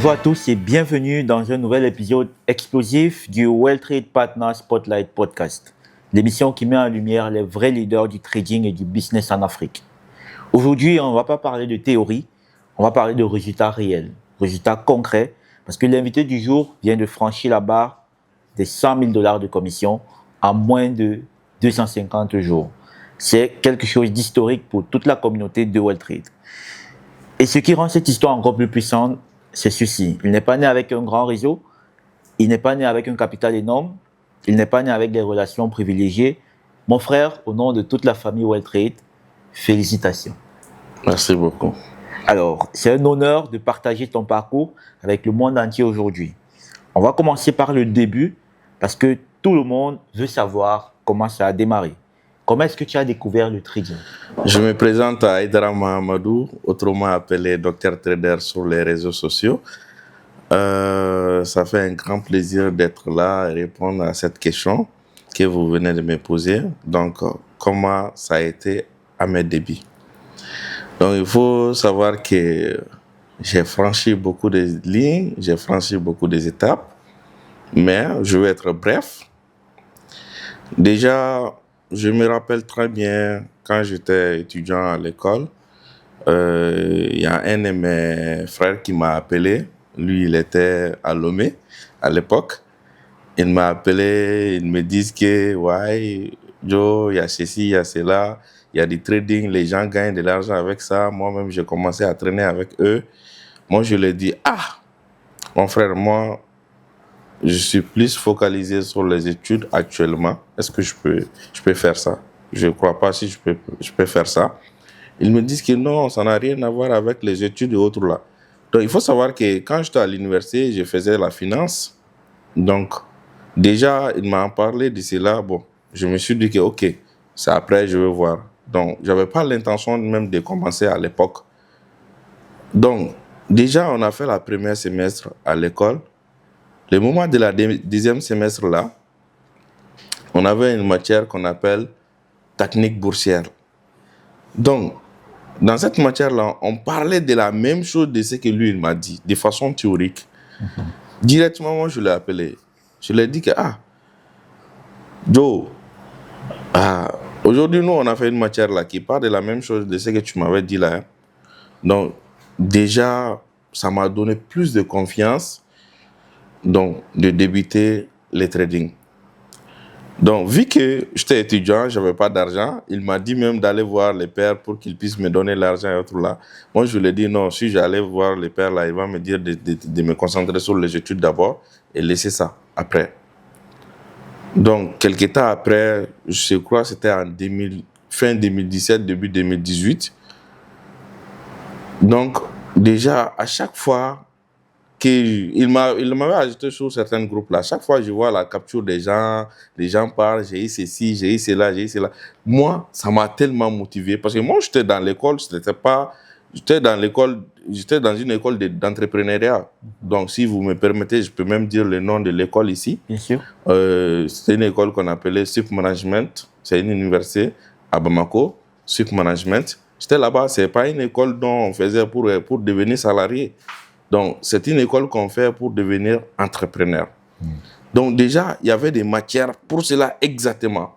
Bonjour à tous et bienvenue dans un nouvel épisode explosif du Well Trade Partner Spotlight Podcast, l'émission qui met en lumière les vrais leaders du trading et du business en Afrique. Aujourd'hui, on ne va pas parler de théorie, on va parler de résultats réels, résultats concrets, parce que l'invité du jour vient de franchir la barre des 100 000 $ de commission en moins de 250 jours. C'est quelque chose d'historique pour toute la communauté de Well Trade. Et ce qui rend cette histoire encore plus puissante, c'est ceci. Il n'est pas né avec un grand réseau, il n'est pas né avec un capital énorme, il n'est pas né avec des relations privilégiées. Mon frère, au nom de toute la famille Well Trade, félicitations. Merci beaucoup. Alors, c'est un honneur de partager ton parcours avec le monde entier aujourd'hui. On va commencer par le début, parce que tout le monde veut savoir comment ça a démarré. Comment est-ce que tu as découvert le trading? Je me présente à Aïdara Mahamadou, autrement appelé Dr Trader sur les réseaux sociaux. Ça fait un grand plaisir d'être là et répondre à cette question que vous venez de me poser. Donc, comment ça a été à mes débuts? Donc, il faut savoir que j'ai franchi beaucoup de lignes, j'ai franchi beaucoup d'étapes, mais je vais être bref. Déjà, je me rappelle très bien quand j'étais étudiant à l'école, il y a un de mes frères qui m'a appelé. Lui, il était à Lomé à l'époque. Il m'a appelé, il me dit que, ouais, Joe, il y a ceci, il y a cela, il y a du trading, les gens gagnent de l'argent avec ça. Moi-même, j'ai commencé à traîner avec eux. Moi, je lui ai dit, mon frère, moi, je suis plus focalisé sur les études actuellement. Est-ce que je peux faire ça? Je ne crois pas si je peux faire ça. Ils me disent que non, ça n'a rien à voir avec les études et autres là. Donc, il faut savoir que quand j'étais à l'université, je faisais la finance. Donc, déjà, il m'a parlé de cela. Bon, je me suis dit que, OK, c'est après, je vais voir. Donc, je n'avais pas l'intention même de commencer à l'époque. Donc, déjà, on a fait la première semestre à l'école. Le moment de la deuxième semestre là, on avait une matière qu'on appelle technique boursière. Donc, dans cette matière-là, on parlait de la même chose de ce que lui, il m'a dit, de façon théorique. Directement, moi, je l'ai appelé. Je lui ai dit que, Joe, aujourd'hui, nous, on a fait une matière là qui parle de la même chose de ce que tu m'avais dit là. Donc, déjà, ça m'a donné plus de confiance donc, de débuter le trading. Donc, vu que j'étais étudiant, je n'avais pas d'argent, il m'a dit même d'aller voir les pères pour qu'ils puissent me donner l'argent et autres là. Moi, je lui ai dit non, si j'allais voir les pères là, il va me dire de me concentrer sur les études d'abord et laisser ça après. Donc, quelques temps après, je crois que c'était en fin 2017, début 2018. Donc, déjà, à chaque fois il m'avait ajouté sur certains groupes là. Chaque fois je vois la capture des gens, les gens parlent, j'ai eu ceci, j'ai eu cela, j'ai eu cela. Moi, ça m'a tellement motivé parce que moi, j'étais dans l'école, j'étais dans une école d'entrepreneuriat. Donc, si vous me permettez, je peux même dire le nom de l'école ici. Bien sûr. C'était une école qu'on appelait Sup Management. C'est une université à Bamako, Sup Management. J'étais là-bas, c'est pas une école dont on faisait pour devenir salarié. Donc, c'est une école qu'on fait pour devenir entrepreneur. Donc, déjà, il y avait des matières pour cela exactement.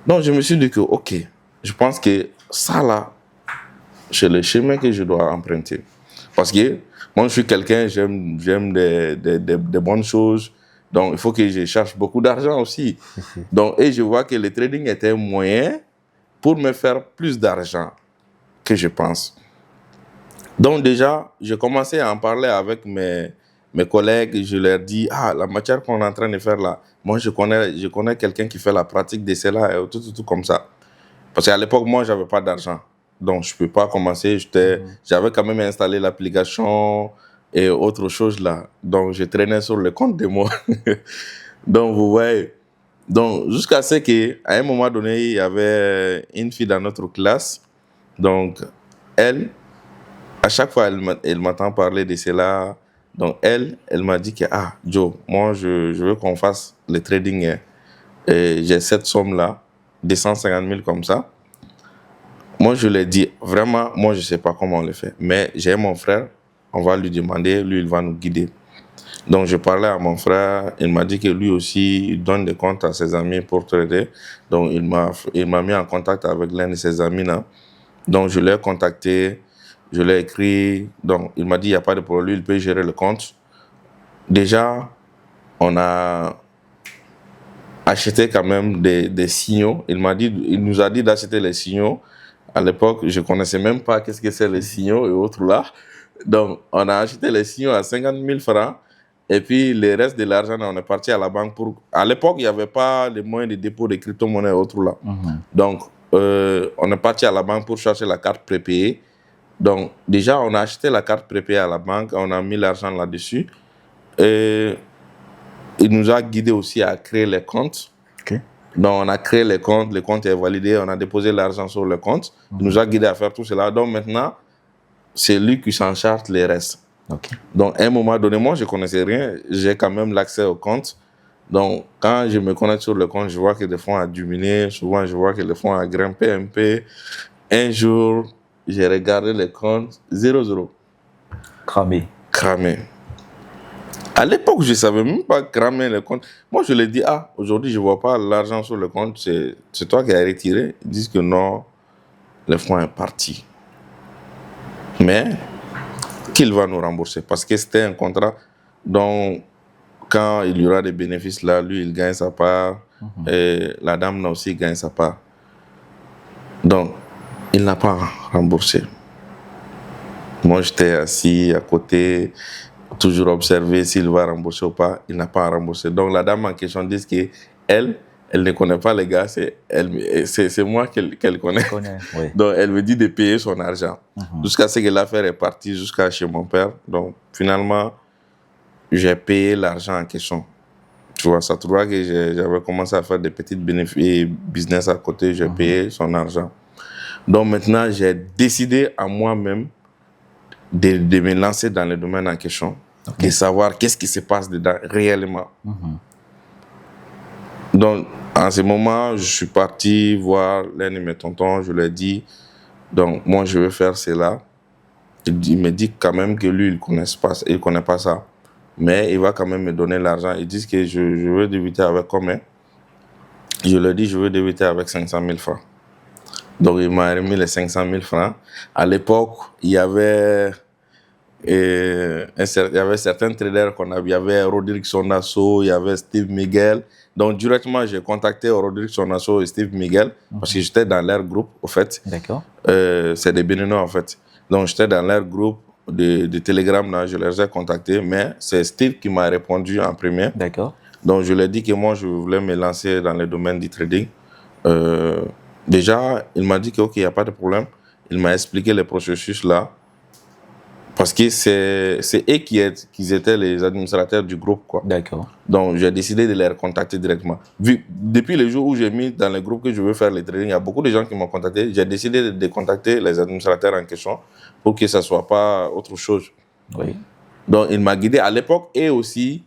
Donc, je me suis dit que, OK, je pense que ça, là, c'est le chemin que je dois emprunter. Parce que moi, je suis quelqu'un, j'aime des bonnes choses. Donc, il faut que je cherche beaucoup d'argent aussi. Donc, et je vois que le trading était un moyen pour me faire plus d'argent que je pense. Donc déjà, j'ai commencé à en parler avec mes collègues. Je leur dis, la matière qu'on est en train de faire là, moi je connais quelqu'un qui fait la pratique de cela et tout comme ça. Parce qu'à l'époque, moi, je n'avais pas d'argent. Donc, je ne peux pas commencer. J'avais quand même installé l'application et autre chose là. Donc, je traînais sur le compte de moi. Donc, vous voyez. Donc, jusqu'à ce qu'à un moment donné, il y avait une fille dans notre classe. Donc, elle, à chaque fois, elle m'entend parler de cela. Donc, elle m'a dit que, Joe, moi, je veux qu'on fasse le trading. Et j'ai cette somme-là, 250 000 comme ça. Moi, je lui ai dit, vraiment, moi, je ne sais pas comment on le fait. Mais j'ai mon frère, on va lui demander, lui, il va nous guider. Donc, je parlais à mon frère, il m'a dit que lui aussi, il donne des comptes à ses amis pour trader. Donc, il m'a mis en contact avec l'un de ses amis là. Donc, je l'ai contacté, je l'ai écrit. Donc, il m'a dit, il n'y a pas de problème, lui, il peut gérer le compte. Déjà, on a acheté quand même des signaux. Il nous a dit d'acheter les signaux. À l'époque, je ne connaissais même pas qu'est-ce que c'est les signaux et autres là. Donc, on a acheté les signaux à 50 000 francs. Et puis, le reste de l'argent, on est parti à la banque pour... À l'époque, il n'y avait pas les moyens de dépôt de crypto-monnaies et autres là. Donc, on est parti à la banque pour chercher la carte prépayée. Donc, déjà, on a acheté la carte prépayée à la banque. On a mis l'argent là-dessus. Et il nous a guidé aussi à créer les comptes. Ok. Donc, on a créé les comptes. Le compte est validé. On a déposé l'argent sur le compte. Il nous a guidé à faire tout cela. Donc, maintenant, c'est lui qui s'en charge les restes. Okay. Donc, à un moment donné, moi, je ne connaissais rien. J'ai quand même l'accès au compte. Donc, quand je me connecte sur le compte, je vois que les fonds ont diminué. Souvent, je vois que les fonds ont grimpé un peu. Un jour, j'ai regardé le compte, 0,0. Cramé. Cramé. À l'époque, je ne savais même pas cramer le compte. Moi, je lui ai dit, aujourd'hui, je ne vois pas l'argent sur le compte. C'est toi qui as retiré. Ils disent que non, le fonds est parti. Mais qu'il va nous rembourser parce que c'était un contrat dont quand il y aura des bénéfices là, lui il gagne sa part et la dame là aussi gagne sa part. Donc il n'a pas remboursé. Moi j'étais assis à côté, toujours observé s'il va rembourser ou pas. Il n'a pas remboursé. Donc la dame en question dit qu'elle ne connaît pas les gars, c'est moi qu'elle connaît. Oui. Donc, elle me dit de payer son argent. Jusqu'à ce que l'affaire est partie jusqu'à chez mon père. Donc, finalement, j'ai payé l'argent en question. Tu vois, ça te voit que j'avais commencé à faire des petites bénéfices, business à côté, j'ai payé son argent. Donc, maintenant, j'ai décidé à moi-même de me lancer dans le domaine en question, de savoir qu'est-ce qui se passe dedans réellement. Donc, en ce moment, je suis parti voir l'un de mes tontons, je lui ai dit, donc moi je veux faire cela. Il me dit quand même que lui, il connaît pas ça. Mais il va quand même me donner l'argent. Ils disent que je veux débuter avec combien? Je lui ai dit, je veux débuter avec 500 000 francs. Donc il m'a remis les 500 000 francs. À l'époque, il y avait certains traders qu'on avait. Il y avait Rodrigue Sonasso, il y avait Steve Miguel. Donc, directement, j'ai contacté Rodrigue Sonasso et Steve Miguel parce que j'étais dans leur groupe, au fait. D'accord. C'est des Béninois, en fait. Donc, j'étais dans leur groupe de Telegram, là, je les ai contactés, mais c'est Steve qui m'a répondu en premier. D'accord. Donc, je lui ai dit que moi, je voulais me lancer dans le domaine du trading. Déjà, il m'a dit que, OK, il n'y a pas de problème. Il m'a expliqué le processus là. Parce que c'est eux qui étaient les administrateurs du groupe, quoi. D'accord. Donc, j'ai décidé de les contacter directement. Depuis le jour où j'ai mis dans le groupe que je veux faire le trading, il y a beaucoup de gens qui m'ont contacté. J'ai décidé de contacter les administrateurs en question pour que ça ne soit pas autre chose. Oui. Donc, il m'a guidé. À l'époque, eux aussi,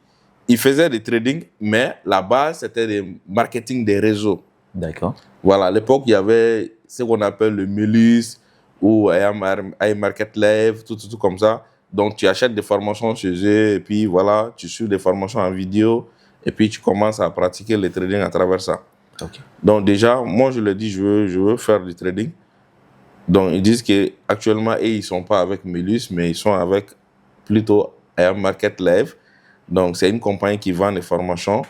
ils faisaient du trading, mais la base, c'était le marketing des réseaux. D'accord. Voilà, à l'époque, il y avait ce qu'on appelle le Mulus ou iMarket Live, tout comme ça. Donc, tu achètes des formations chez eux et puis voilà, tu suis des formations en vidéo et puis tu commences à pratiquer le trading à travers ça. Okay. Donc, déjà, moi, je leur dis, je veux faire du trading. Donc, ils disent qu'actuellement, ils ne sont pas avec Mulus, mais ils sont avec plutôt iMarket Live. Donc, c'est une compagnie qui vend des formations.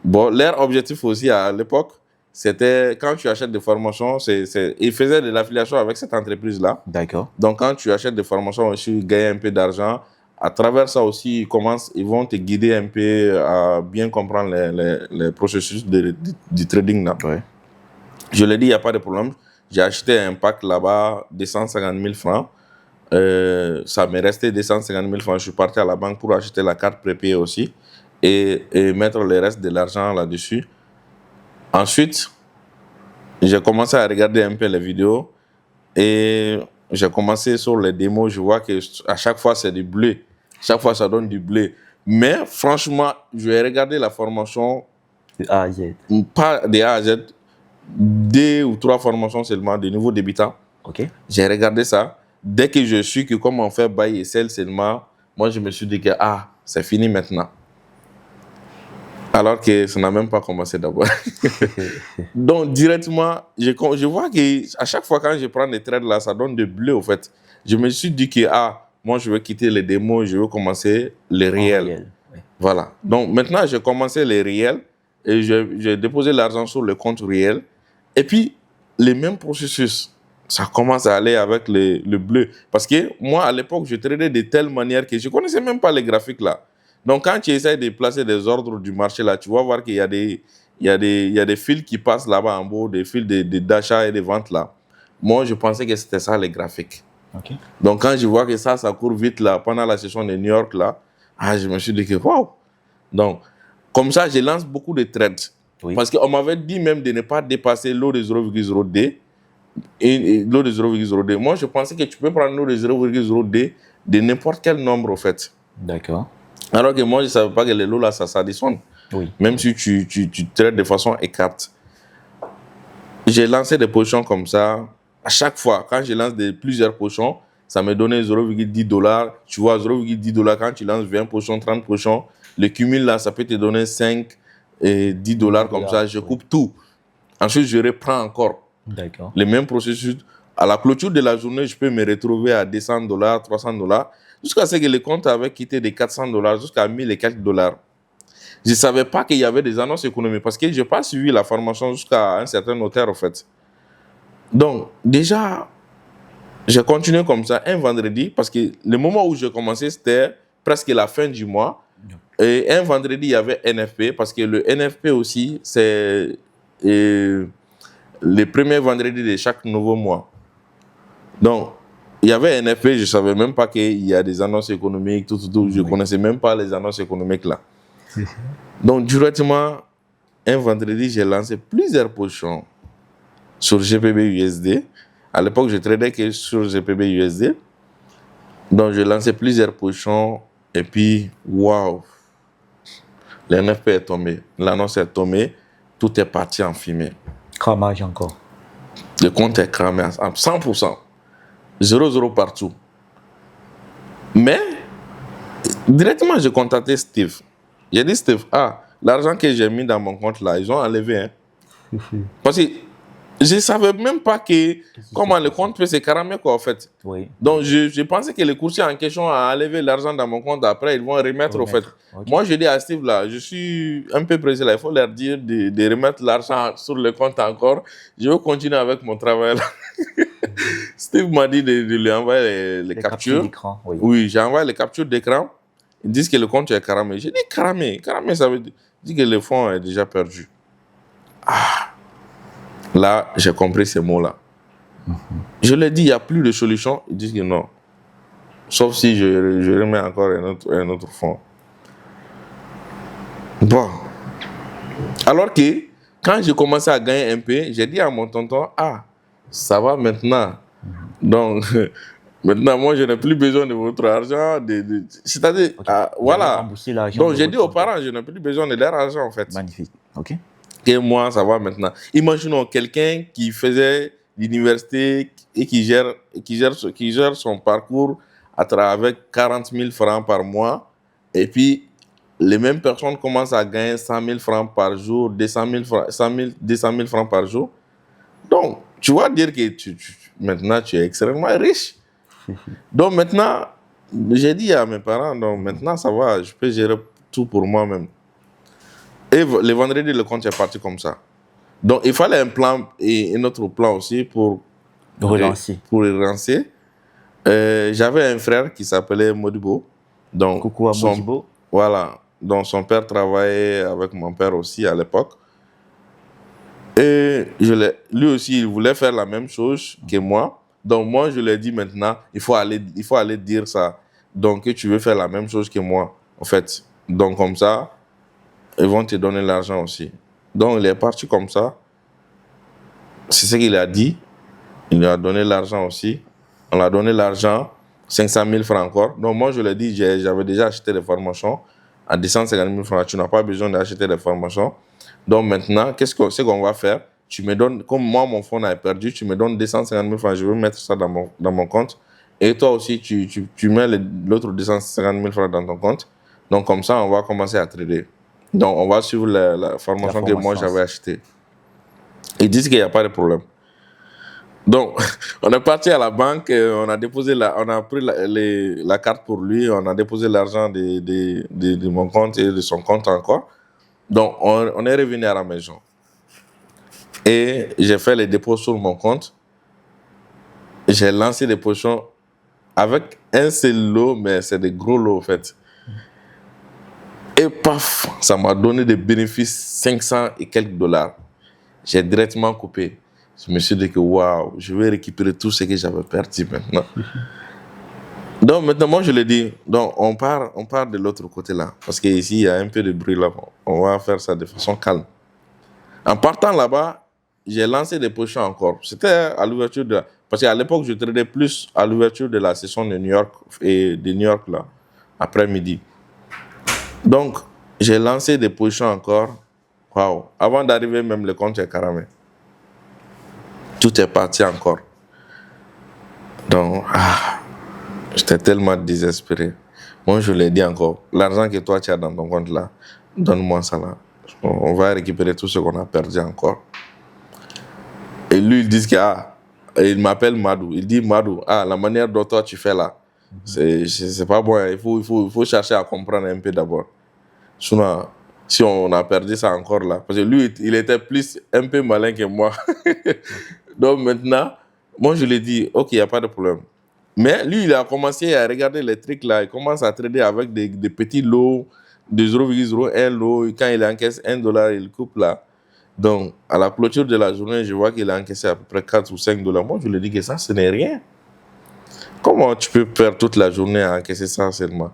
Bon, leur objectif aussi à l'époque, c'était quand tu achètes des formations, ils faisaient de l'affiliation avec cette entreprise-là. D'accord. Donc, quand tu achètes des formations aussi, ils gagnent un peu d'argent. À travers ça aussi, ils vont te guider un peu à bien comprendre les processus du trading là. Ouais. Je l'ai dit, il n'y a pas de problème. J'ai acheté un pack là-bas, 250 000 francs. Ça m'est resté 250 000 francs. Je suis parti à la banque pour acheter la carte prépayée aussi et mettre le reste de l'argent là-dessus. Ensuite, j'ai commencé à regarder un peu les vidéos et j'ai commencé sur les démos. Je vois qu'à chaque fois, c'est du blé. Chaque fois, ça donne du blé. Mais franchement, je vais regarder la formation. De A à Z. Pas de A à Z. 2 ou 3 formations seulement de nouveaux débutants. OK. J'ai regardé ça. dès que je suis que comme on fait buy et sell seulement, moi, je me suis dit que, c'est fini maintenant. Alors que ça n'a même pas commencé d'abord. Donc, directement, je vois qu'à chaque fois quand je prends des trades là, ça donne de bleu, au fait. Je me suis dit que, moi, je vais quitter les démos, je vais commencer les réels. Oui. Voilà. Donc, maintenant, j'ai commencé les réels et j'ai déposé l'argent sur le compte réel. Et puis, les mêmes processus, ça commence à aller avec le bleu. Parce que moi, à l'époque, je tradais de telle manière que je ne connaissais même pas les graphiques là. Donc, quand tu essaies de placer des ordres du marché là, tu vas voir qu'il y a des fils qui passent là-bas en bas, des fils d'achat et de vente là. Moi, je pensais que c'était ça les graphiques. Okay. Donc, quand je vois que ça court vite là, pendant la session de New York là, je me suis dit que waouh! Donc, comme ça, je lance beaucoup de trades. Oui. Parce qu'on m'avait dit même de ne pas dépasser l'eau de 0,0D et l'eau de 0,0D. Moi, je pensais que tu peux prendre l'eau de 0,0D de n'importe quel nombre, en fait. D'accord. Alors que moi, je ne savais pas que les lots là, ça s'additionne. Oui. Même si tu trades de façon écarte. J'ai lancé des positions comme ça. À chaque fois, quand je lance plusieurs positions, ça me donnait $0,10. Tu vois, $0,10, quand tu lances 20 positions, 30 positions, le cumul là, ça peut te donner 5 et $10 comme ça. Je coupe tout. Ensuite, je reprends encore. D'accord. Le même processus. À la clôture de la journée, je peux me retrouver à $200, $300, jusqu'à ce que le compte avait quitté de $400 jusqu'à 1000 et quelques dollars. Je ne savais pas qu'il y avait des annonces économiques parce que je n'ai pas suivi la formation jusqu'à un certain notaire, en fait. Donc, déjà, j'ai continué comme ça un vendredi parce que le moment où j'ai commencé, c'était presque la fin du mois. Et un vendredi, il y avait NFP parce que le NFP aussi, c'est le premier vendredi de chaque nouveau mois. Donc, il y avait NFP, je ne savais même pas qu'il y a des annonces économiques, tout. Je ne connaissais même pas les annonces économiques là. Donc, directement, un vendredi, j'ai lancé plusieurs positions sur GPB USD. À l'époque, je tradais que sur GPB USD. Donc, j'ai lancé plusieurs positions et puis, waouh, le NFP est tombé, l'annonce est tombée, tout est parti en fumée. Cramage encore. Le compte est cramé à 100%. 0,0 partout. Mais, directement, j'ai contacté Steve. J'ai dit, Steve, l'argent que j'ai mis dans mon compte là, ils ont enlevé. Hein. Parce que je ne savais même pas comment le compte peut se cramer, quoi, en fait. Oui. Donc, je pensais que le courtier en question a enlevé l'argent dans mon compte. Après, ils vont remettre, au fait. Okay. Moi, je dis à Steve, là, je suis un peu pressé, là. Il faut leur dire de remettre l'argent sur le compte encore. Je veux continuer avec mon travail, là. Steve m'a dit de lui envoyer les captures d'écran. Oui, oui, j'ai envoyé les captures d'écran. Ils disent que le compte est cramé. J'ai dit cramé. Cramé, ça veut dire que le fonds est déjà perdu. Là, j'ai compris ces mots-là. Je leur ai dit, il n'y a plus de solution. Ils disent que non. Sauf si je remets encore un autre fonds. Bon. Alors que, quand j'ai commencé à gagner un peu, j'ai dit à mon tonton, ça va maintenant. Donc, maintenant, moi, je n'ai plus besoin de votre argent. C'est-à-dire, voilà. Donc, j'ai dit aux parents, je n'ai plus besoin de leur argent, en fait. Magnifique. OK. Et moi, ça va maintenant. Imaginons quelqu'un qui faisait l'université et qui gère son parcours avec 40 000 francs par mois. Et puis, les mêmes personnes commencent à gagner 100 000 francs par jour, 200 000 francs par jour. Donc, tu vas dire que maintenant, tu es extrêmement riche. Donc, maintenant, j'ai dit à mes parents, donc maintenant, ça va, je peux gérer tout pour moi-même. Et le vendredi, le compte est parti comme ça. Donc, il fallait un plan et un autre plan aussi pour relancer. J'avais un frère qui s'appelait Modibo. Donc, coucou à Modibo. Voilà. Donc, son père travaillait avec mon père aussi à l'époque. Et lui aussi, il voulait faire la même chose que moi. Donc, moi, je lui ai dit maintenant, il faut aller dire ça. Donc, que tu veux faire la même chose que moi, en fait. Donc, comme ça, ils vont te donner l'argent aussi. Donc, il est parti comme ça. C'est ce qu'il a dit. Il lui a donné l'argent aussi. On a donné l'argent, 500 000 francs encore. Donc, moi, je lui ai dit, j'avais déjà acheté des formations à 250 000 francs. Tu n'as pas besoin d'acheter des formations. Donc, maintenant, qu'est-ce qu'on va faire? Tu me donnes, comme moi, mon fonds a perdu, tu me donnes 250 000 francs. Je veux mettre ça dans mon compte. et toi aussi, tu mets l'autre 250 000 francs dans ton compte. Donc, comme ça, on va commencer à trader. Donc, on va suivre la formation que moi, j'avais achetée. Ils disent qu'il n'y a pas de problème. Donc, on est parti à la banque, on a pris la carte pour lui, on a déposé l'argent de mon compte et de son compte encore. Donc, on est revenu à la maison. Et j'ai fait les dépôts sur mon compte. J'ai lancé des positions avec un seul lot, mais c'est des gros lots en fait. Et paf, ça m'a donné des bénéfices 500 et quelques $. J'ai directement coupé. Je me suis dit que waouh, je vais récupérer tout ce que j'avais perdu maintenant. Donc maintenant, moi je l'ai dit, donc on part de l'autre côté là. Parce qu'ici, il y a un peu de bruit là. On va faire ça de façon calme. En partant là-bas, j'ai lancé des positions encore. C'était à l'ouverture de parce qu'à l'époque, je tradais plus à l'ouverture de la session de New York et de New York là, après-midi. Donc, j'ai lancé des positions encore. Waouh! Avant d'arriver, même le compte est caramé. Tout est parti encore. Donc, j'étais tellement désespéré. Moi, je l'ai dit encore. L'argent que toi, tu as dans ton compte là, donne-moi ça là. On va récupérer tout ce qu'on a perdu encore. Et lui, il dit que, il m'appelle Madou. Il dit, Madou, la manière dont toi tu fais là, c'est pas bon. Il faut chercher à comprendre un peu d'abord. Sinon, si on a perdu ça encore là, parce que lui, il était un peu malin que moi. Donc maintenant, moi je lui ai dit, ok, il n'y a pas de problème. Mais lui, il a commencé à regarder les trucs là, il commence à trader avec des petits lots de 0,01 lot. Quand il encaisse $1, il coupe là. Donc, à la clôture de la journée, je vois qu'il a encaissé à peu près 4 ou 5 $. Moi, je lui ai dit que ça, ce n'est rien. Comment tu peux perdre toute la journée à encaisser ça seulement?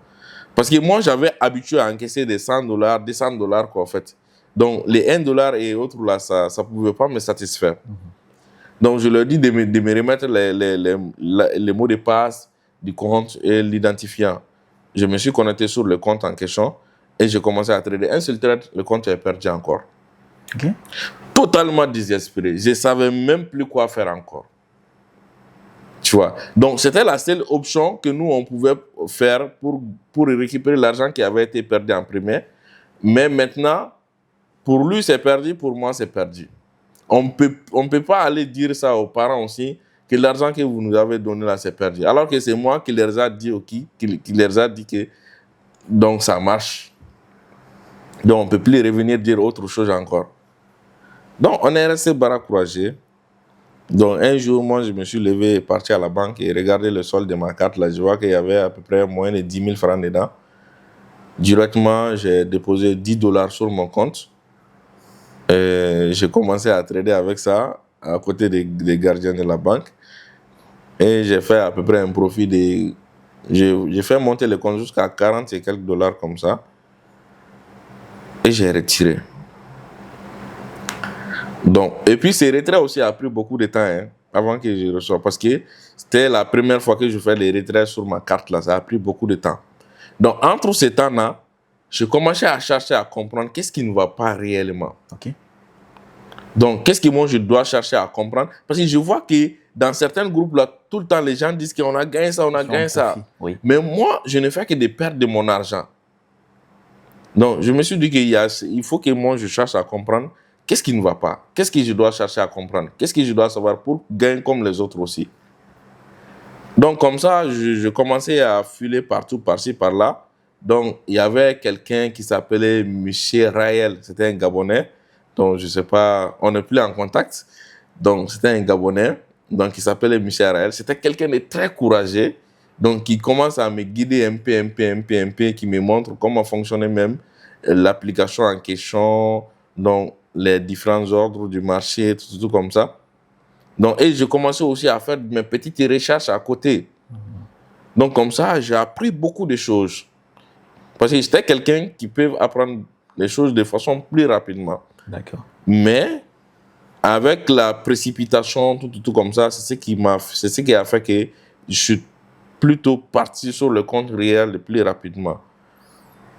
Parce que moi, j'avais habitué à encaisser des $100, $200 quoi, en fait. Donc, les $1 et autres là, ça ne pouvait pas me satisfaire. Donc, je leur dis de me remettre les mots de passe du compte et l'identifiant. Je me suis connecté sur le compte en question et j'ai commencé à trader. Un seul trade, le compte est perdu encore. Okay. Totalement désespéré. Je ne savais même plus quoi faire encore. Tu vois. Donc, c'était la seule option que nous, on pouvait faire pour récupérer l'argent qui avait été perdu en premier. Mais maintenant, pour lui, c'est perdu. Pour moi, c'est perdu. On peut pas aller dire ça aux parents aussi, que l'argent que vous nous avez donné là, c'est perdu. Alors que c'est moi qui leur a dit, qui leur a dit que donc ça marche. Donc, on ne peut plus revenir dire autre chose encore. Donc, on est resté courageux. Donc, un jour, moi, je me suis levé et parti à la banque et regardé le solde de ma carte. Là, je vois qu'il y avait à peu près moins de 10 000 francs dedans. Directement, j'ai déposé $10 sur mon compte. Et j'ai commencé à trader avec ça à côté des gardiens de la banque. Et j'ai fait à peu près un profit de... J'ai fait monter le compte jusqu'à 40 et quelques $ comme ça. Et j'ai retiré. Donc, et puis, ces retraits aussi a pris beaucoup de temps avant que je reçoive. Parce que c'était la première fois que je fais les retraits sur ma carte. Là, ça a pris beaucoup de temps. Donc, entre ces temps-là, je commençais à chercher à comprendre qu'est-ce qui ne va pas réellement. Okay. Donc, qu'est-ce que moi, je dois chercher à comprendre? Parce que je vois que dans certains groupes, là, tout le temps, les gens disent qu'on a gagné ça, on a gagné ça. Oui. Mais moi, je ne fais que de perdre de mon argent. Donc, je me suis dit qu'il faut que moi, je cherche à comprendre qu'est-ce qui ne va pas. Qu'est-ce que je dois chercher à comprendre? Qu'est-ce que je dois savoir pour gagner comme les autres aussi? Donc, comme ça, je commençais à filer partout, par-ci, par-là. Donc, il y avait quelqu'un qui s'appelait Michel Raël. C'était un Gabonais. Donc, je ne sais pas, on n'est plus en contact. Donc, c'était un Gabonais. Donc, il s'appelait Michel Raël. C'était quelqu'un de très courageux. Donc, qui commence à me guider un peu, qui me montre comment fonctionnait même l'application en question, donc les différents ordres du marché, tout comme ça. Donc, et je commençais aussi à faire mes petites recherches à côté. Donc, comme ça, j'ai appris beaucoup de choses. Parce que j'étais quelqu'un qui peut apprendre les choses de façon plus rapidement. D'accord. Mais, avec la précipitation, tout comme ça, c'est ce qui a fait que je suis plutôt parti sur le compte réel le plus rapidement.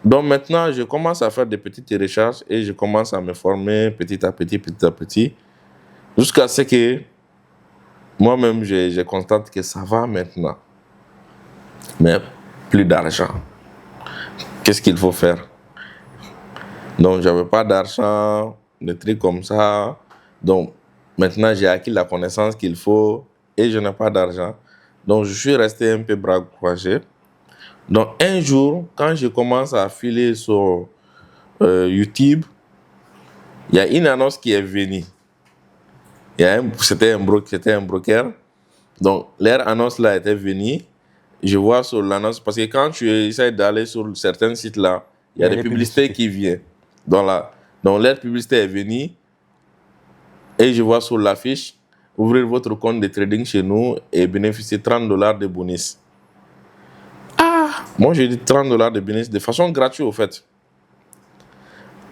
Donc maintenant, je commence à faire des petites recherches et je commence à me former petit à petit, jusqu'à ce que moi-même, je constate que ça va maintenant. mais plus d'argent. Qu'est-ce qu'il faut faire? Donc, j'avais pas d'argent, des trucs comme ça. Donc, maintenant, j'ai acquis la connaissance qu'il faut et je n'ai pas d'argent. Donc, je suis resté un peu bras croisés. Donc, un jour, quand je commence à filer sur YouTube, il y a une annonce qui est venue. C'était un broker. Donc, leur annonce là était venue. Je vois sur l'annonce, parce que quand tu essaies d'aller sur certains sites là, il y a des publicités qui viennent. Donc, leur publicité est venue et je vois sur l'affiche, ouvrir votre compte de trading chez nous et bénéficier $30 de bonus. Moi, j'ai dit $30 de bonus de façon gratuite, au fait.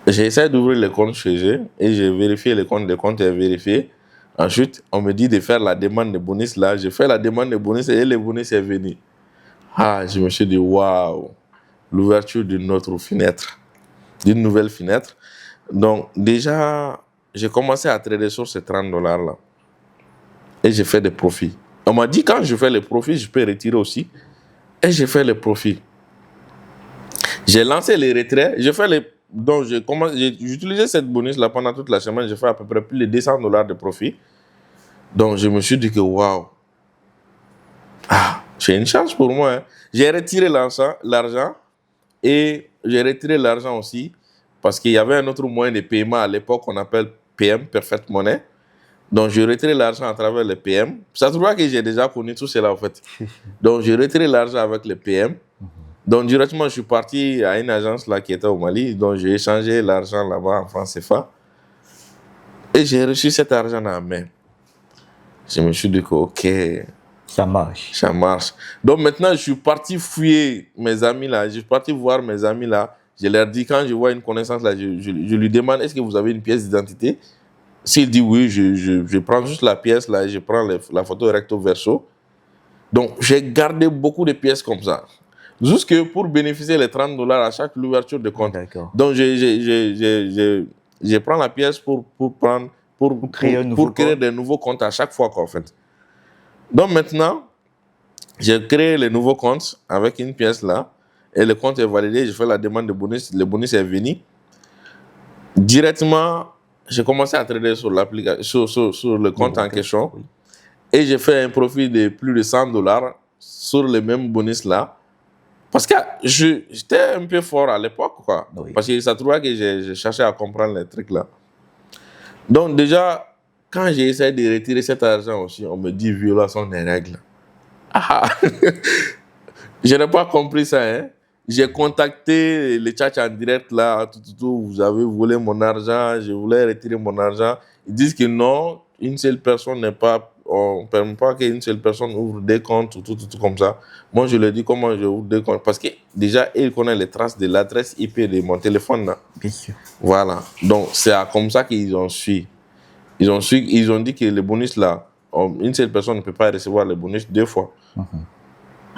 J'ai essayé d'ouvrir le compte chez eux et j'ai vérifié le compte est vérifié. Ensuite, on me dit de faire la demande de bonus là. J'ai fait la demande de bonus et le bonus est venu. Je me suis dit, waouh, l'ouverture d'une autre fenêtre, d'une nouvelle fenêtre. Donc, déjà, j'ai commencé à trader sur ces $30 là. Et j'ai fait des profits. On m'a dit, quand je fais les profits, je peux retirer aussi. Et j'ai fait les profits. J'ai lancé les retraits. Donc, j'ai utilisé cette bonus là pendant toute la semaine. J'ai fait à peu près plus de $200 de profit. Donc, je me suis dit que waouh, c'est une chance pour moi. Hein. J'ai retiré l'argent et j'ai retiré l'argent aussi parce qu'il y avait un autre moyen de paiement à l'époque qu'on appelle PM, Perfect Money. Donc, j'ai retiré l'argent à travers le PM. Ça se trouve que j'ai déjà connu tout cela en fait. Donc, j'ai retiré l'argent avec le PM. Donc, directement, je suis parti à une agence là qui était au Mali. Donc, j'ai échangé l'argent là-bas en francs CFA. Et j'ai reçu cet argent en main. Je me suis dit que, ok, ça marche. Ça marche. Donc, maintenant, je suis parti fouiller mes amis là. Je suis parti voir mes amis là. Je leur dis, quand je vois une connaissance là, je lui demande, est-ce que vous avez une pièce d'identité? S'il dit oui, je prends juste la pièce là et je prends la photo recto verso. Donc, j'ai gardé beaucoup de pièces comme ça. Jusque pour bénéficier les $30 à chaque ouverture de compte. D'accord. Donc, je prends la pièce pour créer des nouveaux comptes à chaque fois, quoi, en fait. Donc, maintenant, j'ai créé le nouveau compte avec une pièce là. Et le compte est validé. Je fais la demande de bonus. Le bonus est venu. Directement, j'ai commencé à trader sur l'application, sur le compte en question. Oui. Et j'ai fait un profit de plus de $100 sur le même bonus là. Parce que j'étais un peu fort à l'époque, quoi. Oui. Parce que ça trouvait que j'ai cherché à comprendre les trucs là. Donc, déjà, quand j'ai essayé de retirer cet argent aussi, on me dit violation des règles. Je n'ai pas compris ça. Hein. J'ai contacté les tchatchs en direct là. Vous avez volé mon argent. Je voulais retirer mon argent. Ils disent que non, une seule personne n'est pas. On ne permet pas qu'une seule personne ouvre des comptes, tout comme ça. Moi, je leur dis comment je ouvre des comptes. Parce que déjà, ils connaissent les traces de l'adresse IP de mon téléphone. Là. Bien sûr. Voilà. Donc, c'est comme ça qu'ils ont su. Ils ont dit que le bonus là, une seule personne ne peut pas recevoir le bonus 2 fois.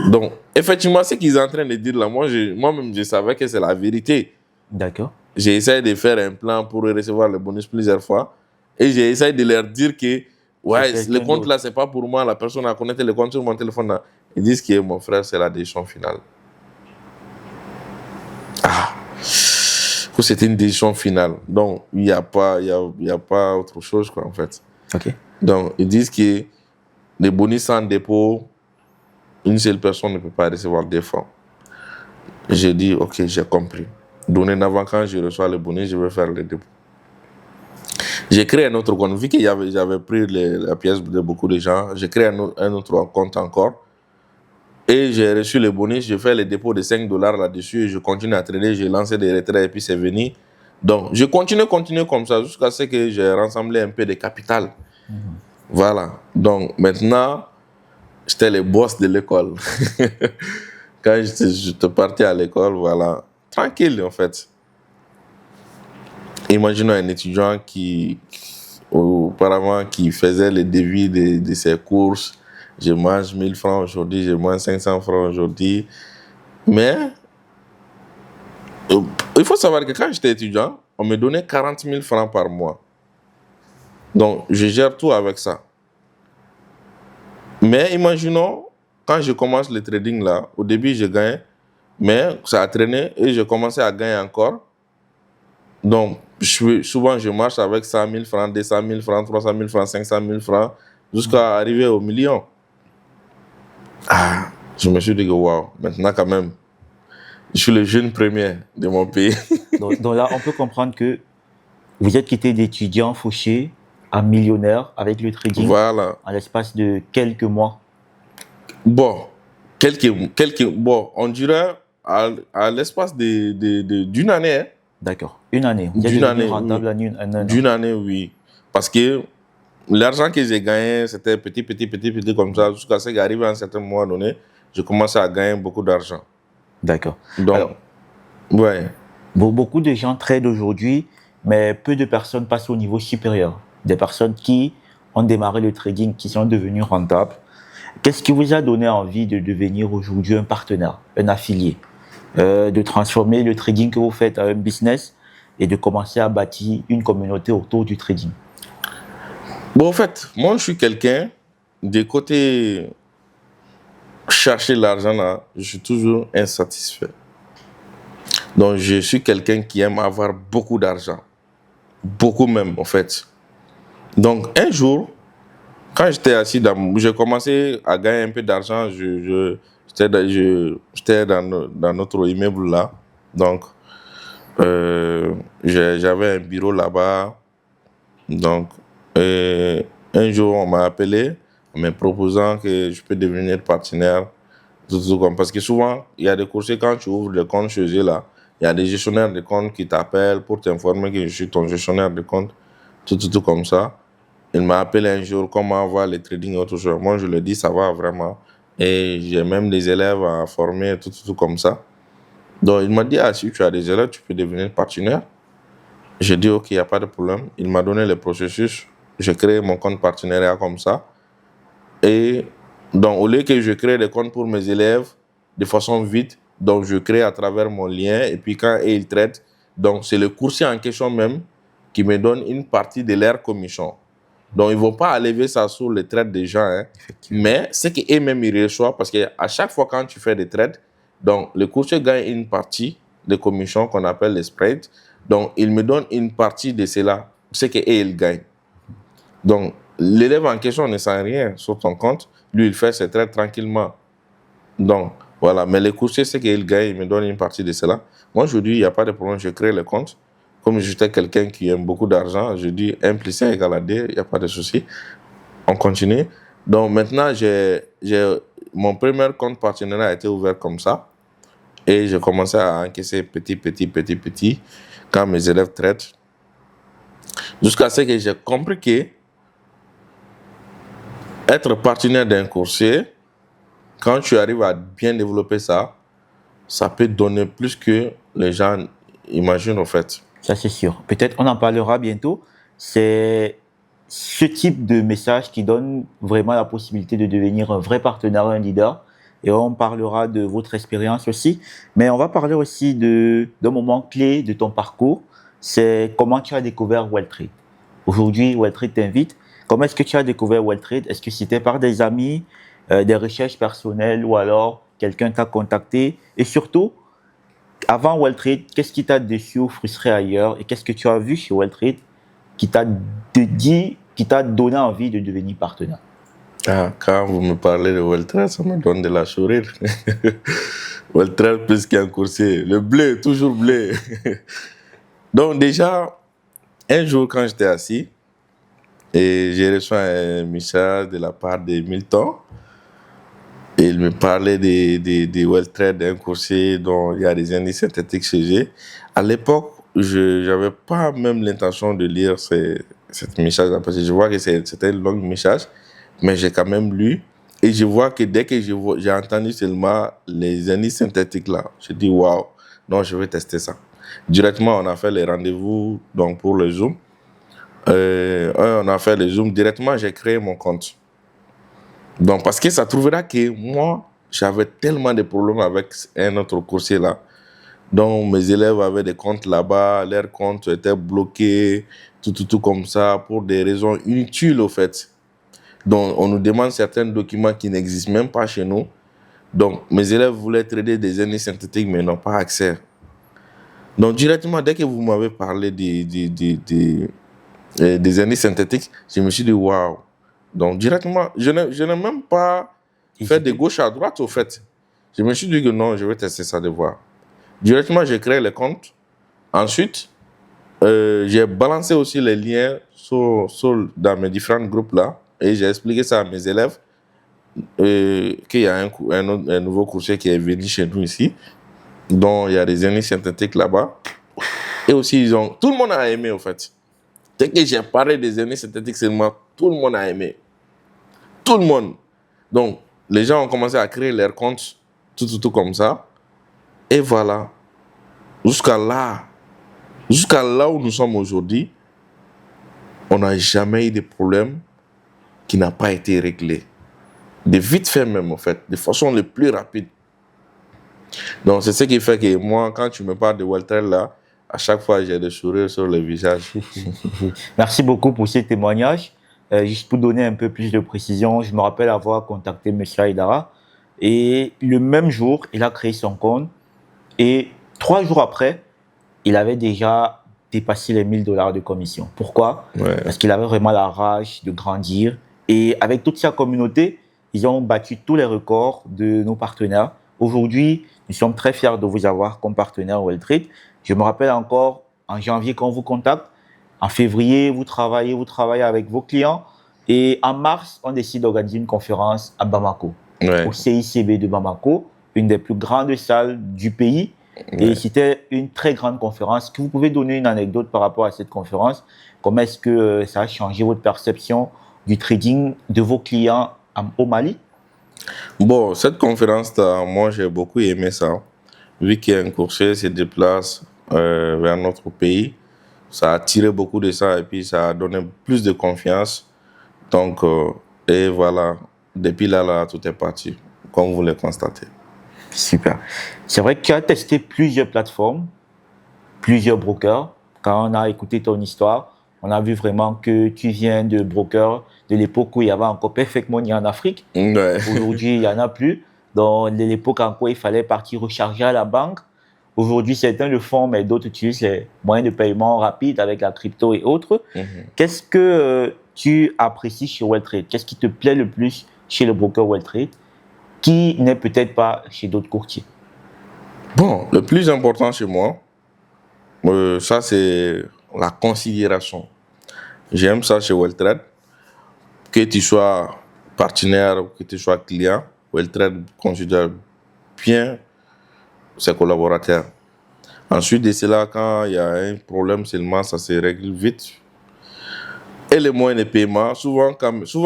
Donc, effectivement, ce qu'ils sont en train de dire là, moi-même, je savais que c'est la vérité. D'accord. J'ai essayé de faire un plan pour recevoir le bonus plusieurs fois. Et j'ai essayé de leur dire que, ouais, le compte là, c'est pas pour moi. La personne a connecté le compte sur mon téléphone là. Ils disent que mon frère, c'est la décision finale. Que c'était une décision finale. Donc, il n'y a pas autre chose, quoi, en fait. OK. Donc, ils disent que les bonus sans dépôt, une seule personne ne peut pas recevoir 2 fois. J'ai dit, ok, j'ai compris. Dorénavant, quand je reçois le bonus, je vais faire le dépôt. J'ai créé un autre compte. Vu que j'avais pris la pièce de beaucoup de gens, j'ai créé un autre compte encore. Et j'ai reçu le bonus, j'ai fait le dépôt de $5 là-dessus et je continue à trader. J'ai lancé des retraits et puis c'est venu. Donc, je continue comme ça jusqu'à ce que j'ai rassemblé un peu de capital. Voilà. Donc, maintenant, j'étais le boss de l'école. Quand j'étais parti à l'école, voilà. Tranquille, en fait. Imaginons un étudiant auparavant, qui faisait le devis de ses courses. Je mange 1000 francs aujourd'hui, je mange 500 francs aujourd'hui. Mais, il faut savoir que quand j'étais étudiant, on me donnait 40 000 francs par mois. Donc, je gère tout avec ça. Mais imaginons, quand je commence le trading là, au début, je gagne, mais ça a traîné et je commençais à gagner encore. Donc, souvent, je marche avec 100 000 francs, 200 000 francs, 300 000 francs, 500 000 francs, jusqu'à arriver au million. Je me suis dit que waouh, maintenant quand même, je suis le jeune premier de mon pays. Donc là, on peut comprendre que vous êtes quitté d'étudiant fauché à millionnaire avec le trading Voilà. en l'espace de quelques mois. Bon, bon, on dirait à l'espace d'une année. Hein. D'accord. Une année. Vous êtes D'une devenu année, rentable oui. en un an. D'une année, oui. Parce que l'argent que j'ai gagné, c'était petit comme ça, jusqu'à ce qu'arrivé à un certain moment donné, je commençais à gagner beaucoup d'argent. D'accord. Donc, alors, ouais. Beaucoup de gens tradent aujourd'hui, mais peu de personnes passent au niveau supérieur. Des personnes qui ont démarré le trading, qui sont devenues rentables. Qu'est-ce qui vous a donné envie de devenir aujourd'hui un partenaire, un affilié, de transformer le trading que vous faites en un business et de commencer à bâtir une communauté autour du trading? Bon, en fait, moi, je suis quelqu'un, des côtés chercher l'argent, là, je suis toujours insatisfait. Donc, je suis quelqu'un qui aime avoir beaucoup d'argent. Beaucoup même, en fait. Donc, un jour, quand j'étais assis, j'ai commencé à gagner un peu d'argent. J'étais dans notre immeuble là. Donc, j'avais un bureau là-bas. Donc, un jour, on m'a appelé en me proposant que je peux devenir partenaire. Parce que souvent, il y a des courtiers, quand tu ouvres le compte chez eux là, il y a des gestionnaires de compte qui t'appellent pour t'informer que je suis ton gestionnaire de compte. Tout comme ça. Il m'a appelé un jour, comment va le trading et autre chose. Moi, je lui ai dit, ça va vraiment. Et j'ai même des élèves à former, tout comme ça. Donc, il m'a dit, si tu as des élèves, tu peux devenir partenaire. J'ai dit, OK, il n'y a pas de problème. Il m'a donné le processus. J'ai créé mon compte partenariat comme ça. Et donc, au lieu que je crée des comptes pour mes élèves de façon vite, donc je crée à travers mon lien. Et puis, quand ils traitent, donc c'est le courtier en question même qui me donne une partie de leur commission. Donc, ils ne vont pas enlever ça sur les trades des gens. Hein. Mais c'est qu'eux-mêmes, ils reçoivent parce qu'à chaque fois quand tu fais des trades, donc le courtier gagne une partie de commission qu'on appelle les spreads. Donc, il me donne une partie de cela, c'est qu'eux, ils gagnent. Donc, l'élève en question ne sent rien sur ton compte. Lui, il fait ses trades tranquillement. Donc, voilà. Mais le courtier, c'est qu'il gagne, il me donne une partie de cela. Moi, je dis, il n'y a pas de problème, je crée le compte. Comme j'étais quelqu'un qui aime beaucoup d'argent, je dis 1 + 1 = 2, il n'y a pas de souci. On continue. Donc maintenant, mon premier compte partenariat a été ouvert comme ça. Et j'ai commencé à encaisser petit, quand mes élèves traitent. Jusqu'à ce que j'ai compris que être partenaire d'un courtier, quand tu arrives à bien développer ça, ça peut donner plus que les gens imaginent en fait. Ça, c'est sûr. Peut-être on en parlera bientôt. C'est ce type de message qui donne vraiment la possibilité de devenir un vrai partenaire, un leader. Et on parlera de votre expérience aussi. Mais on va parler aussi d'un moment clé de ton parcours. C'est comment tu as découvert Welltrade. Aujourd'hui, Welltrade t'invite. Comment est-ce que tu as découvert Welltrade? Est-ce que c'était par des amis, des recherches personnelles ou alors quelqu'un t'a contacté? Et surtout, avant Welltrade, qu'est-ce qui t'a déçu ou frustré ailleurs et qu'est-ce que tu as vu chez Welltrade qui t'a donné envie de devenir partenaire? Quand vous me parlez de Welltrade, ça me donne de la sourire. Welltrade plus qu'un coursier. Le blé, toujours blé. Donc déjà, un jour quand j'étais assis, et j'ai reçu un message de la part de Milton, et il me parlait de Welltrade, d'un coursier dont il y a des indices synthétiques chez eux. À l'époque, je n'avais pas même l'intention de lire ce message-là, parce que je vois que c'était un long message, mais j'ai quand même lu. Et je vois que dès que j'ai entendu seulement les indices synthétiques là, je dis waouh, non, je vais tester ça. Directement, on a fait les rendez-vous donc pour le Zoom. On a fait le Zoom. Directement, j'ai créé mon compte. Donc, parce que ça trouvera que moi, j'avais tellement de problèmes avec un autre coursier là. Donc, mes élèves avaient des comptes là-bas, leurs comptes étaient bloqués, tout comme ça, pour des raisons inutiles au fait. Donc, on nous demande certains documents qui n'existent même pas chez nous. Donc, mes élèves voulaient trader des aînés synthétiques, mais n'ont pas accès. Donc, directement, dès que vous m'avez parlé des aînés synthétiques, je me suis dit, waouh. Donc, directement, je n'ai même pas fait de gauche à droite, au fait. Je me suis dit que non, je vais tester ça de voir. Directement, j'ai créé les comptes. Ensuite, j'ai balancé aussi les liens dans mes différents groupes là et j'ai expliqué ça à mes élèves qu'il y a un nouveau courtier qui est venu chez nous ici, dont il y a des aînés synthétiques là-bas. Et aussi, tout le monde a aimé, en fait. Dès que j'ai parlé des aînés synthétiques seulement, tout le monde a aimé. Tout le monde. Donc, les gens ont commencé à créer leurs comptes, tout comme ça. Et voilà. Jusqu'à là où nous sommes aujourd'hui, on n'a jamais eu de problème qui n'a pas été réglé. De vite fait même, en fait, de façon le plus rapide. Donc, c'est ce qui fait que moi, quand tu me parles de Walter là, à chaque fois, j'ai des sourires sur le visage. Merci beaucoup pour ces témoignages. Juste pour donner un peu plus de précision, je me rappelle avoir contacté M. Aïdara et le même jour, il a créé son compte et 3 jours après, il avait déjà dépassé les $1000 de commission. Pourquoi? Parce qu'il avait vraiment la rage de grandir et avec toute sa communauté, ils ont battu tous les records de nos partenaires. Aujourd'hui, nous sommes très fiers de vous avoir comme partenaire Welltrade. Je me rappelle encore, en janvier, quand on vous contacte, en février, vous travaillez avec vos clients. Et en mars, on décide d'organiser une conférence à Bamako, au CICB de Bamako, une des plus grandes salles du pays. Et c'était une très grande conférence. Est-ce que vous pouvez donner une anecdote par rapport à cette conférence? Comment est-ce que ça a changé votre perception du trading de vos clients au Mali? Bon, cette conférence-là, moi, j'ai beaucoup aimé ça. Vu qu'il y a un courtier qui se déplace vers notre pays, ça a attiré beaucoup de ça et puis ça a donné plus de confiance. Donc, et voilà, depuis là, tout est parti, comme vous le constatez. Super. C'est vrai que tu as testé plusieurs plateformes, plusieurs brokers. Quand on a écouté ton histoire, on a vu vraiment que tu viens de brokers de l'époque où il y avait encore Perfect Money en Afrique. Aujourd'hui, il n'y en a plus. Dans l'époque en quoi il fallait partir recharger à la banque. Aujourd'hui, certains le font, mais d'autres utilisent les moyens de paiement rapides avec la crypto et autres. Qu'est-ce que tu apprécies chez Welltrade? Qu'est-ce qui te plaît le plus chez le broker Welltrade qui n'est peut-être pas chez d'autres courtiers? Bon, le plus important chez moi, ça c'est la considération. J'aime ça chez Welltrade. Que tu sois partenaire ou que tu sois client, Welltrade considère bien ses collaborateurs. Ensuite de cela, quand il y a un problème seulement, ça se règle vite. Et les moyens de paiement, souvent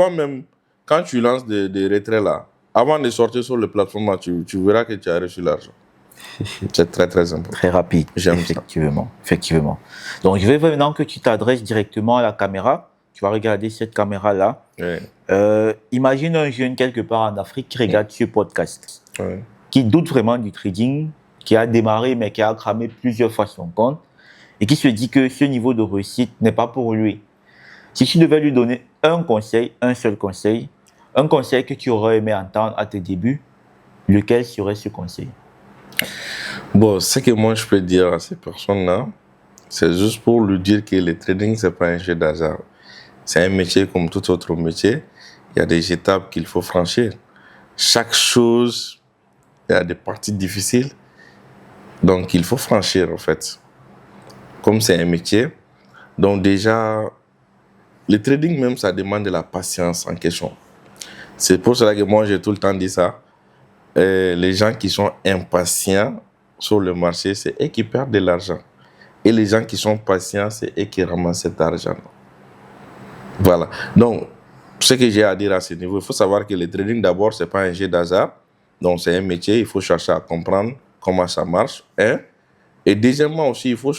même quand tu lances des retraits là, avant de sortir sur la plateforme, tu verras que tu as reçu l'argent. C'est très, très important. Très rapide. J'aime effectivement. Donc, je veux maintenant que tu t'adresses directement à la caméra. Tu vas regarder cette caméra-là. Imagine un jeune quelque part en Afrique qui regarde ce podcast, qui doute vraiment du trading, qui a démarré mais qui a cramé plusieurs fois son compte et qui se dit que ce niveau de réussite n'est pas pour lui. Si tu devais lui donner un conseil, un seul conseil, un conseil que tu aurais aimé entendre à tes débuts, lequel serait ce conseil? Bon, ce que moi je peux dire à ces personnes-là, c'est juste pour lui dire que le trading, ce n'est pas un jeu d'hasard. C'est un métier comme tout autre métier. Il y a des étapes qu'il faut franchir. Chaque chose, il y a des parties difficiles. Donc, il faut franchir, en fait. Comme c'est un métier. Donc, déjà, le trading même, ça demande de la patience en question. C'est pour cela que moi, j'ai tout le temps dit ça. Les gens qui sont impatients sur le marché, c'est eux qui perdent de l'argent. Et les gens qui sont patients, c'est eux qui ramassent cet argent. Voilà. Donc, ce que j'ai à dire à ce niveau, il faut savoir que le trading, d'abord, ce n'est pas un jeu d'hasard. Donc, c'est un métier, il faut chercher à comprendre comment ça marche. Et deuxièmement aussi, il faut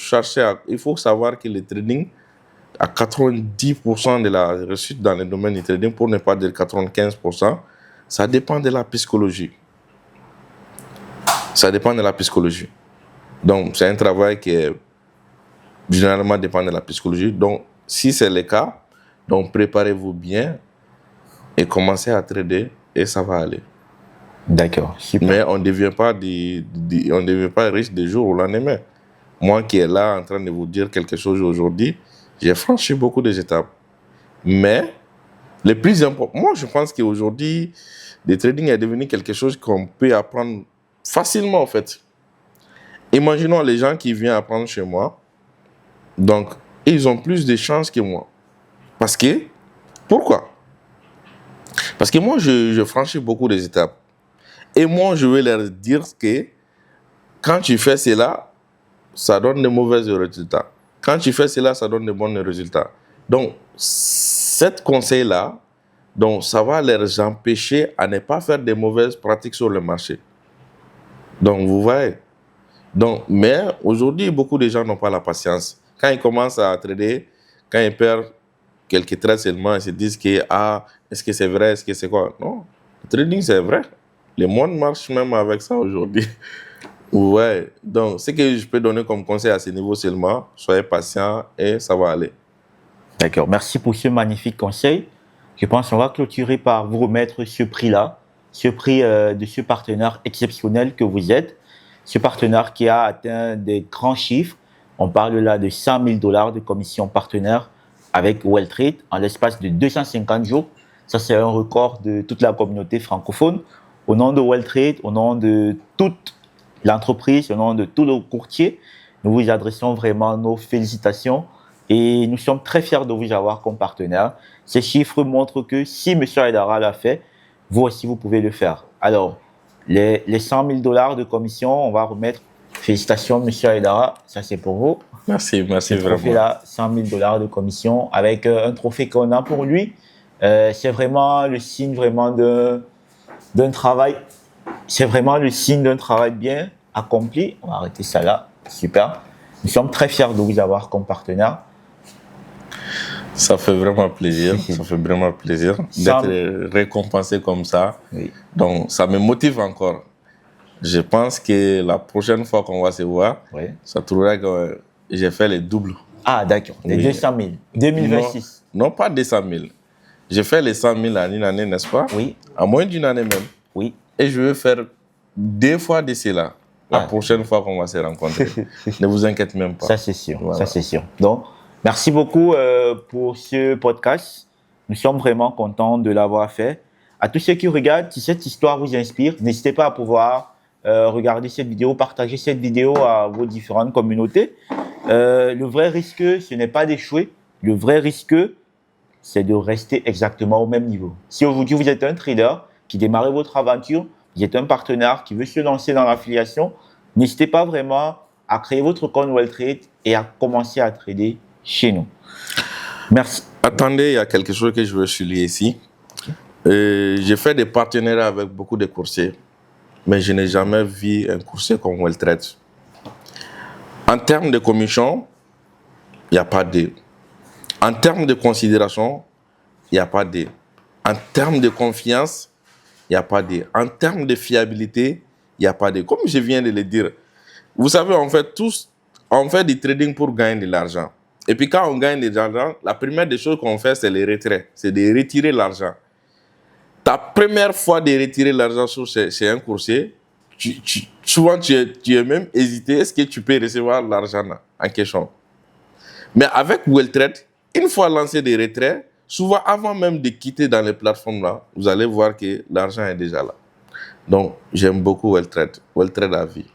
savoir que le trading, à 90% de la réussite dans le domaine du trading, pour ne pas dire 95%, ça dépend de la psychologie. Ça dépend de la psychologie. Donc, c'est un travail qui est généralement dépend de la psychologie. Donc, si c'est le cas, donc préparez-vous bien. et commencer à trader et ça va aller. D'accord, super. Mais on ne devient pas riche du jour au lendemain. Moi qui est là en train de vous dire quelque chose aujourd'hui, j'ai franchi beaucoup d'étapes. Mais le plus important, moi je pense qu'aujourd'hui, le trading est devenu quelque chose qu'on peut apprendre facilement en fait. Imaginons les gens qui viennent apprendre chez moi, donc ils ont plus de chances que moi. Pourquoi? Parce que moi je franchis beaucoup d'étapes. Et moi je vais leur dire que quand tu fais cela, ça donne de mauvais résultats. Quand tu fais cela, ça donne de bons résultats. Donc, cet conseil-là, donc, ça va les empêcher à ne pas faire de mauvaises pratiques sur le marché. Donc, vous voyez. Donc, mais aujourd'hui, beaucoup de gens n'ont pas la patience. Quand ils commencent à trader, quand ils perdent quelques trades seulement, ils se disent que, est-ce que c'est vrai, est-ce que c'est quoi? Non, le trading, c'est vrai. Le monde marche même avec ça aujourd'hui. Ouais, donc ce que je peux donner comme conseil à ce niveau seulement, soyez patient et ça va aller. D'accord, merci pour ce magnifique conseil. Je pense qu'on va clôturer par vous remettre ce prix-là, ce prix de ce partenaire exceptionnel que vous êtes, ce partenaire qui a atteint des grands chiffres. On parle là de $100 000 de commission partenaire avec Welltrade en l'espace de 250 jours. Ça, c'est un record de toute la communauté francophone. Au nom de Welltrade, au nom de toute l'entreprise, au nom de tous nos courtiers, nous vous adressons vraiment nos félicitations et nous sommes très fiers de vous avoir comme partenaire. Ces chiffres montrent que si M. Aidara l'a fait, vous aussi vous pouvez le faire. Alors, les $100 000 de commission, on va remettre. Félicitations M. Aidara, ça c'est pour vous. Merci vraiment. Trophée-là, $100 000 de commission avec un trophée qu'on a pour lui. C'est vraiment le signe vraiment d'un travail. C'est vraiment le signe d'un travail bien accompli. On va arrêter ça là. Super. Nous sommes très fiers de vous avoir comme partenaire. Ça fait vraiment plaisir. Ça fait vraiment plaisir d'être récompensé comme ça. Oui. Donc, ça me motive encore. Je pense que la prochaine fois qu'on va se voir, ça trouvera que j'ai fait les doubles. Ah, d'accord. Les 200 000. 2026. Non, pas 200 000. J'ai fait les 100 000 en une année, n'est-ce pas? Oui. En moins d'une année même. Oui. Et je vais faire 2 fois de cela la prochaine fois qu'on va se rencontrer. Ne vous inquiétez même pas. Ça, c'est sûr. Voilà. Ça, c'est sûr. Donc, merci beaucoup pour ce podcast. Nous sommes vraiment contents de l'avoir fait. À tous ceux qui regardent, si cette histoire vous inspire, n'hésitez pas à pouvoir regarder cette vidéo, partager cette vidéo à vos différentes communautés. Le vrai risque, ce n'est pas d'échouer. Le vrai risque, c'est de rester exactement au même niveau. Si aujourd'hui vous êtes un trader qui démarre votre aventure, vous êtes un partenaire qui veut se lancer dans l'affiliation, n'hésitez pas vraiment à créer votre compte Welltrade et à commencer à trader chez nous. Merci. Attendez, il y a quelque chose que je veux souligner ici. J'ai fait des partenariats avec beaucoup de courtiers, mais je n'ai jamais vu un courtier comme Welltrade. En termes de commission, il n'y a pas de. En termes de considération, il n'y a pas de. En termes de confiance, il n'y a pas de. En termes de fiabilité, il n'y a pas de. Comme je viens de le dire, vous savez, on fait du trading pour gagner de l'argent. Et puis quand on gagne de l'argent, la première des choses qu'on fait, c'est les retraits. C'est de retirer l'argent. Ta première fois de retirer l'argent chez un courtier, souvent tu es même hésité, est-ce que tu peux recevoir l'argent en question? Mais avec Welltrade, une fois lancé des retraits, souvent avant même de quitter dans les plateformes là, vous allez voir que l'argent est déjà là. Donc j'aime beaucoup Welltrade à vie.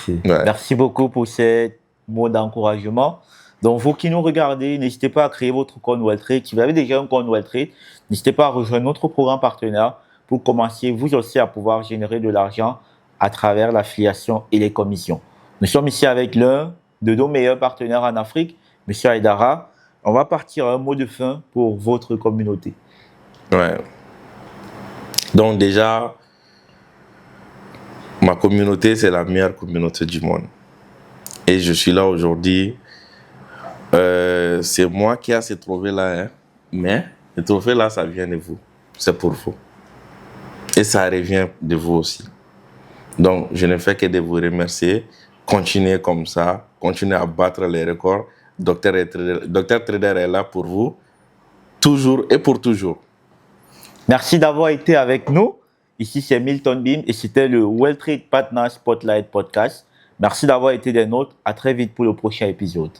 Ouais. Merci beaucoup pour ces mots d'encouragement. Donc, vous qui nous regardez, n'hésitez pas à créer votre compte Welltrade. Si vous avez déjà un compte Welltrade, n'hésitez pas à rejoindre notre programme partenaire pour commencer vous aussi à pouvoir générer de l'argent à travers l'affiliation et les commissions. Nous sommes ici avec l'un de nos meilleurs partenaires en Afrique, M. Aidara. On va partir à un mot de fin pour votre communauté. Ouais. Donc déjà, ma communauté, c'est la meilleure communauté du monde. Et je suis là aujourd'hui. C'est moi qui ai ce trophée-là, hein. Mais le trophée-là, ça vient de vous. C'est pour vous. Et ça revient de vous aussi. Donc, je ne fais que de vous remercier. Continuez comme ça. Continuez à battre les records. Dr Trader est là pour vous. Toujours et pour toujours. Merci d'avoir été avec nous. Ici, c'est Milton Bim et c'était le World Trade Partners Spotlight Podcast. Merci d'avoir été des nôtres. À très vite pour le prochain épisode.